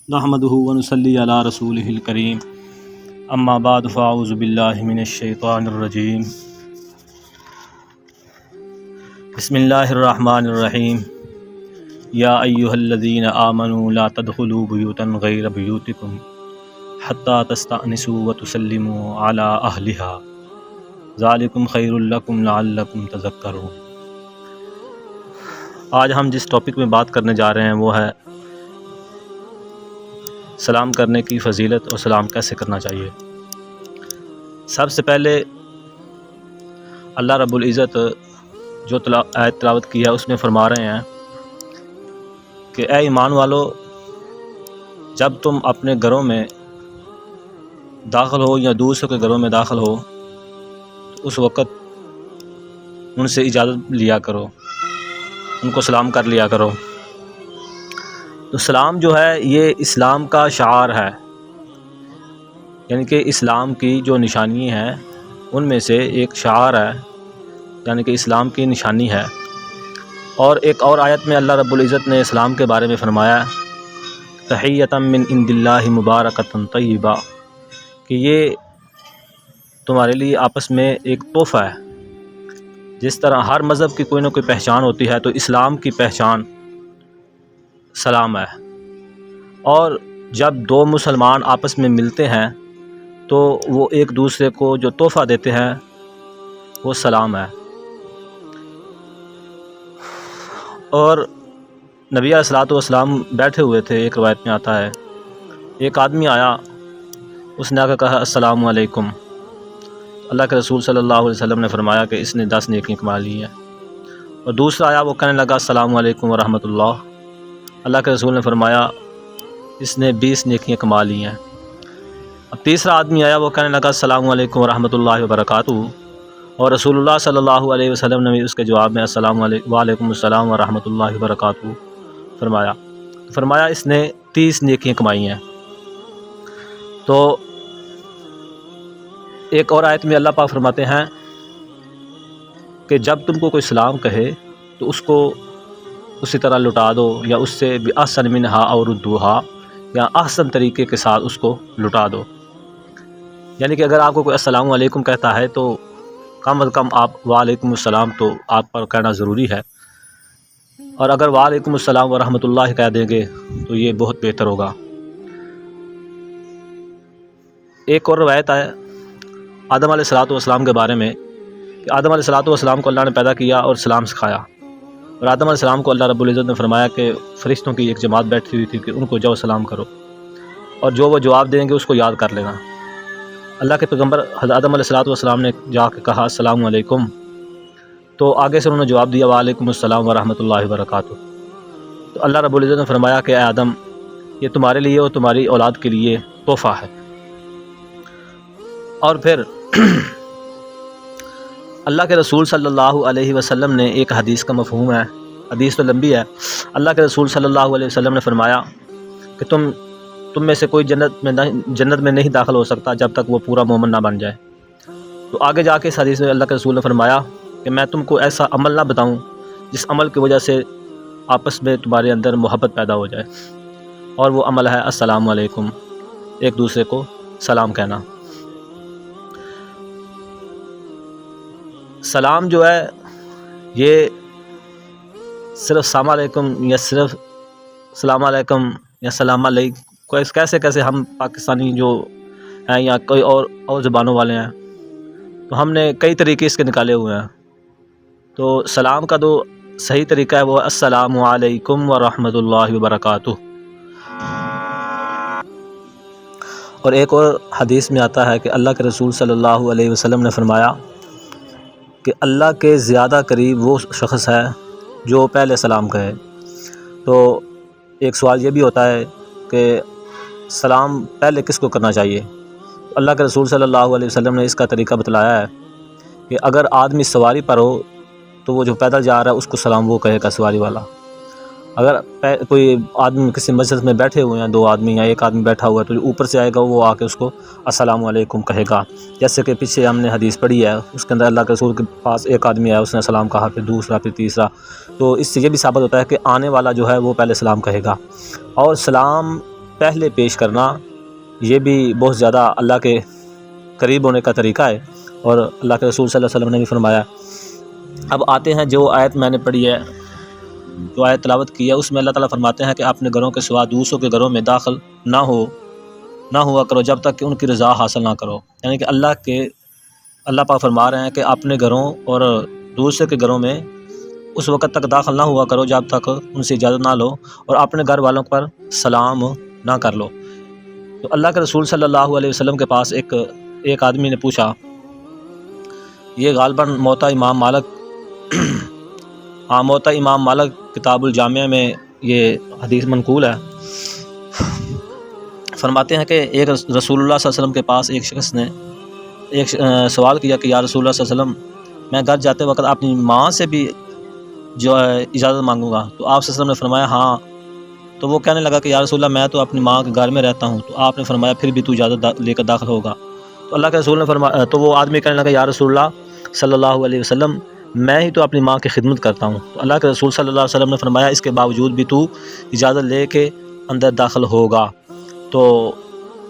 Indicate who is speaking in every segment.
Speaker 1: نحمده ونصلي على رسوله الكريم اما بعد فاعوذ باللہ من الشیطان الرجیم بسم اللہ الرحمن الرحیم یا ایہا الذین آمنوا لا تدخلوا بیوتا غیر بیوتکم حتی تستأنسوا وتسلموا علی اہلها ذالکم خیر لکم لعلکم تذکرون۔ آج ہم جس ٹاپک میں بات کرنے جا رہے ہیں وہ ہے سلام کرنے کی فضیلت اور سلام کیسے کرنا چاہیے۔ سب سے پہلے اللہ رب العزت جو آیت تلاوت کی ہے اس میں فرما رہے ہیں کہ اے ایمان والو، جب تم اپنے گھروں میں داخل ہو یا دوسروں کے گھروں میں داخل ہو تو اس وقت ان سے اجازت لیا کرو، ان کو سلام کر لیا کرو۔ تو سلام جو ہے یہ اسلام کا شعار ہے، یعنی کہ اسلام کی جو نشانی ہیں ان میں سے ایک شعار ہے، یعنی کہ اسلام کی نشانی ہے۔ اور ایک اور آیت میں اللہ رب العزت نے اسلام کے بارے میں فرمایا تحیۃ من عند اللہ مبارکۃ طیبہ، کہ یہ تمہارے لیے آپس میں ایک تحفہ ہے۔ جس طرح ہر مذہب کی کوئی نہ کوئی پہچان ہوتی ہے تو اسلام کی پہچان سلام ہے، اور جب دو مسلمان آپس میں ملتے ہیں تو وہ ایک دوسرے کو جو تحفہ دیتے ہیں وہ سلام ہے۔ اور نبی علیہ الصلوۃ والسلام بیٹھے ہوئے تھے، ایک روایت میں آتا ہے ایک آدمی آیا، اس نے آ کے کہا السلام علیکم۔ اللہ کے رسول صلی اللہ علیہ وسلم نے فرمایا کہ اس نے 10 نیکیاں کما لی ہیں۔ اور دوسرا آیا، وہ کہنے لگا السلام علیکم ورحمۃ اللہ۔ اللہ کے رسول نے فرمایا اس نے 20 نیکیاں کما لی ہیں۔ اب تیسرا آدمی آیا، وہ کہنے لگا السلام علیکم ورحمۃ اللہ وبرکاتہ، اور رسول اللہ صلی اللہ علیہ وسلم نے بھی اس کے جواب میں السلام علیکم وعلیکم السلام ورحمۃ اللہ وبرکاتہ فرمایا اس نے 30 نیکیاں کمائی ہیں۔ تو ایک اور آیت میں اللہ پاک فرماتے ہیں کہ جب تم کو کوئی سلام کہے تو اس کو اسی طرح لٹا دو، یا اس سے بِأَحْسَنَ مِنْهَا أَوْ رُدُّوهَا، یا احسن طریقے کے ساتھ اس کو لٹا دو۔ یعنی کہ اگر آپ کو کوئی السلام علیکم کہتا ہے تو کم از کم آپ وعلیکم السلام تو آپ پر کہنا ضروری ہے، اور اگر وعلیکم السلام ورحمۃ اللہ کہہ دیں گے تو یہ بہت بہتر ہوگا۔ ایک اور روایت ہے آدم علیہ الصلوۃ والسلام کے بارے میں کہ آدم علیہ الصلوۃ والسلام کو اللہ نے پیدا کیا اور سلام سکھایا، اور آدم علیہ السلام کو اللہ رب العزت نے فرمایا کہ فرشتوں کی ایک جماعت بیٹھی ہوئی تھی کہ ان کو جاؤ سلام کرو، اور جو وہ جواب دیں گے اس کو یاد کر لینا۔ اللہ کے پیغمبر حضرت آدم علیہ الصلوۃ والسلام نے جا کے کہا السلام علیکم، تو آگے سے انہوں نے جواب دیا وعلیکم السلام ورحمۃ اللہ وبرکاتہ۔ تو اللہ رب العزت نے فرمایا کہ اے آدم، یہ تمہارے لیے اور تمہاری اولاد کے لیے تحفہ ہے۔ اور پھر اللہ کے رسول صلی اللہ علیہ وسلم نے ایک حدیث کا مفہوم ہے، حدیث تو لمبی ہے۔ اللہ کے رسول صلی اللہ علیہ وسلم نے فرمایا کہ تم میں سے کوئی جنت میں نہیں داخل ہو سکتا جب تک وہ پورا مومن نہ بن جائے۔ تو آگے جا کے اس حدیث میں اللہ کے رسول نے فرمایا کہ میں تم کو ایسا عمل نہ بتاؤں جس عمل کی وجہ سے آپس میں تمہارے اندر محبت پیدا ہو جائے، اور وہ عمل ہے السلام علیکم، ایک دوسرے کو سلام کہنا۔ سلام جو ہے یہ صرف السلام علیکم یا صرف السلام علیکم یا السلام علیکم، کیسے ہم پاکستانی جو ہیں یا کوئی اور زبانوں والے ہیں تو ہم نے کئی طریقے اس کے نکالے ہوئے ہیں۔ تو سلام کا جو صحیح طریقہ ہے وہ السلام علیکم ورحمۃ اللہ وبرکاتہ۔ اور ایک اور حدیث میں آتا ہے کہ اللہ کے رسول صلی اللہ علیہ وسلم نے فرمایا کہ اللہ کے زیادہ قریب وہ شخص ہے جو پہلے سلام کہے۔ تو ایک سوال یہ بھی ہوتا ہے کہ سلام پہلے کس کو کرنا چاہیے؟ اللہ کے رسول صلی اللہ علیہ وسلم نے اس کا طریقہ بتلایا ہے کہ اگر آدمی سواری پر ہو تو وہ جو پیدل جا رہا ہے اس کو سلام وہ کہے گا، سواری والا۔ اگر کوئی آدمی کسی مسجد میں بیٹھے ہوئے ہیں، 2 آدمی یا ایک آدمی بیٹھا ہوا ہے، تو جو اوپر سے آئے گا وہ آ کے اس کو السلام علیکم کہے گا۔ جیسے کہ پیچھے ہم نے حدیث پڑھی ہے، اس کے اندر اللہ کے رسول کے پاس ایک آدمی آیا، اس نے سلام کہا، پھر دوسرا، پھر تیسرا۔ تو اس سے یہ بھی ثابت ہوتا ہے کہ آنے والا جو ہے وہ پہلے سلام کہے گا۔ اور سلام پہلے پیش کرنا یہ بھی بہت زیادہ اللہ کے قریب ہونے کا طریقہ ہے، اور اللہ کے رسول صلی اللہ علیہ وسلم نے بھی فرمایا۔ اب آتے ہیں جو آیت میں نے پڑھی ہے، جو آیت تلاوت کی ہے، اس میں اللہ تعالیٰ فرماتے ہیں کہ اپنے گھروں کے سوا دوسروں کے گھروں میں داخل نہ ہوا کرو جب تک کہ ان کی رضا حاصل نہ کرو۔ یعنی کہ اللہ پاک فرما رہے ہیں کہ اپنے گھروں اور دوسرے کے گھروں میں اس وقت تک داخل نہ ہوا کرو جب تک ان سے اجازت نہ لو، اور اپنے گھر والوں پر سلام نہ کر لو۔ تو اللہ کے رسول صلی اللہ علیہ وسلم کے پاس ایک آدمی نے پوچھا، یہ غالباً موطا امام مالک کتاب الجامعہ میں یہ حدیث منقول ہے۔ فرماتے ہیں کہ ایک رسول اللہ صلی اللہ علیہ وسلم کے پاس ایک شخص نے ایک سوال کیا کہ یا رسول اللہ صلی اللہ علیہ وسلم، میں گھر جاتے وقت اپنی ماں سے بھی جو ہے اجازت مانگوں گا؟ تو آپ صلی اللہ علیہ وسلم نے فرمایا ہاں۔ تو وہ کہنے لگا کہ یا رسول اللہ میں تو اپنی ماں کے گھر میں رہتا ہوں۔ تو آپ نے فرمایا پھر بھی تو اجازت لے کر داخل ہوگا۔ تو اللہ کے رسول نے فرمایا، تو وہ آدمی کہنے لگا یا رسول اللہ صلی اللہ علیہ وسلم میں ہی تو اپنی ماں کی خدمت کرتا ہوں۔ تو اللہ کے رسول صلی اللہ علیہ وسلم نے فرمایا اس کے باوجود بھی تو اجازت لے کے اندر داخل ہوگا۔ تو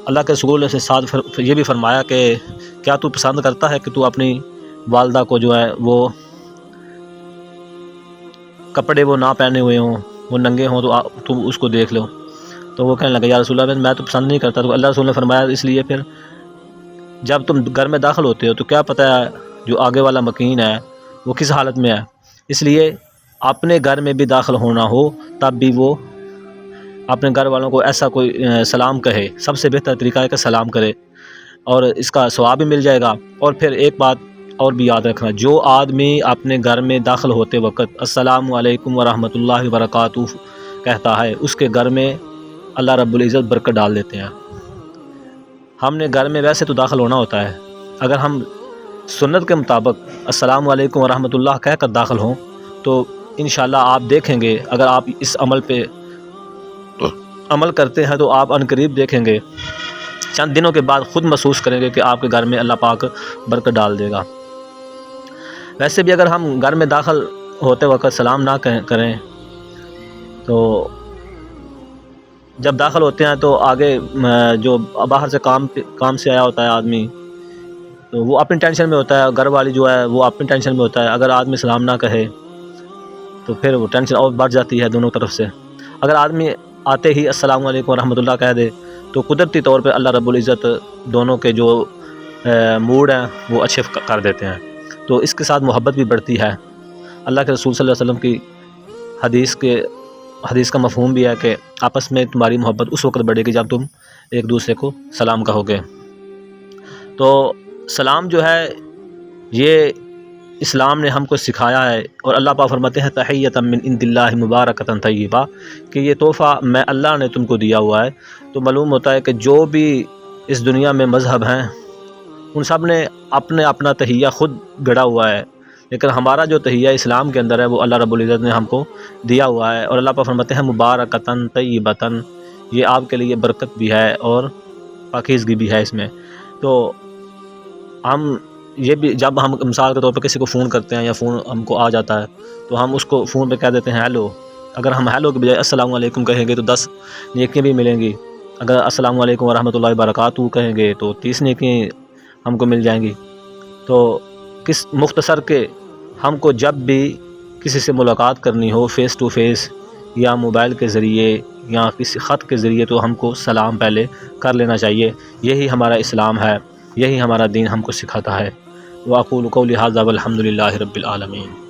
Speaker 1: اللہ کے رسول سے ساتھ یہ بھی فرمایا کہ کیا تو پسند کرتا ہے کہ تو اپنی والدہ کو جو ہے وہ کپڑے وہ نہ پہنے ہوئے ہوں، وہ ننگے ہوں، تو اس کو دیکھ لو؟ تو وہ کہنے لگا یا رسول اللہ میں تو پسند نہیں کرتا۔ تو اللہ رسول نے فرمایا اس لیے پھر جب تم گھر میں داخل ہوتے ہو تو کیا پتہ ہے جو آگے والا مکین ہے وہ کس حالت میں ہے، اس لیے اپنے گھر میں بھی داخل ہونا ہو تب بھی وہ اپنے گھر والوں کو ایسا کوئی سلام کہے۔ سب سے بہتر طریقہ ہے کہ سلام کرے، اور اس کا ثواب بھی مل جائے گا۔ اور پھر ایک بات اور بھی یاد رکھنا، جو آدمی اپنے گھر میں داخل ہوتے وقت السلام علیکم ورحمۃ اللہ وبرکاتہ کہتا ہے، اس کے گھر میں اللہ رب العزت برکت ڈال دیتے ہیں۔ ہم نے گھر میں ویسے تو داخل ہونا ہوتا ہے، اگر ہم سنت کے مطابق السلام علیکم ورحمۃ اللہ کہہ کر داخل ہوں تو انشاءاللہ آپ دیکھیں گے، اگر آپ اس عمل پہ عمل کرتے ہیں تو آپ عنقریب دیکھیں گے، چند دنوں کے بعد خود محسوس کریں گے کہ آپ کے گھر میں اللہ پاک برکت ڈال دے گا۔ ویسے بھی اگر ہم گھر میں داخل ہوتے وقت سلام نہ کریں تو جب داخل ہوتے ہیں تو آگے جو باہر سے کام سے آیا ہوتا ہے آدمی، تو وہ اپنی ٹینشن میں ہوتا ہے، گھر والی جو ہے وہ اپنی ٹینشن میں ہوتا ہے۔ اگر آدمی سلام نہ کہے تو پھر وہ ٹینشن اور بڑھ جاتی ہے دونوں طرف سے۔ اگر آدمی آتے ہی السلام علیکم ورحمۃ اللہ کہہ دے تو قدرتی طور پہ اللہ رب العزت دونوں کے جو موڈ ہیں وہ اچھے کر دیتے ہیں، تو اس کے ساتھ محبت بھی بڑھتی ہے۔ اللہ کے رسول صلی اللہ علیہ وسلم کی حدیث کا مفہوم بھی ہے کہ آپس میں تمہاری محبت اس وقت بڑھے گی جب تم ایک دوسرے کو سلام کہو گے۔ تو سلام جو ہے یہ اسلام نے ہم کو سکھایا ہے، اور اللہ پاک فرماتے ہیں تحیۃ من عند اللہ مبارکۃ طیبہ، کہ یہ تحفہ میں اللہ نے تم کو دیا ہوا ہے۔ تو معلوم ہوتا ہے کہ جو بھی اس دنیا میں مذہب ہیں ان سب نے اپنا تحیہ خود گڑھا ہوا ہے، لیکن ہمارا جو تحیہ اسلام کے اندر ہے وہ اللہ رب العزت نے ہم کو دیا ہوا ہے، اور اللہ پاک فرماتے ہیں مبارکۃ طیبۃ، یہ آپ کے لیے برکت بھی ہے اور پاکیزگی بھی ہے اس میں۔ تو ہم یہ بھی جب ہم مثال کے طور پر کسی کو فون کرتے ہیں یا فون ہم کو آ جاتا ہے تو ہم اس کو فون پہ کہہ دیتے ہیں ہیلو۔ اگر ہم ہیلو کے بجائے السلام علیکم کہیں گے تو 10 نیکیاں بھی ملیں گی، اگر السلام علیکم ورحمۃ اللہ وبرکاتہ کہیں گے تو 30 نیکیاں ہم کو مل جائیں گی۔ تو مختصر کہ ہم کو جب بھی کسی سے ملاقات کرنی ہو فیس ٹو فیس یا موبائل کے ذریعے یا کسی خط کے ذریعے تو ہم کو سلام پہلے کر لینا چاہیے۔ یہی ہمارا اسلام ہے، یہی ہمارا دین ہم کو سکھاتا ہے۔ وَأَقُولُ قَوْلِي هَذَا وَالْحَمْدُ لِلَّهِ رَبِّ الْعَالَمِينَ۔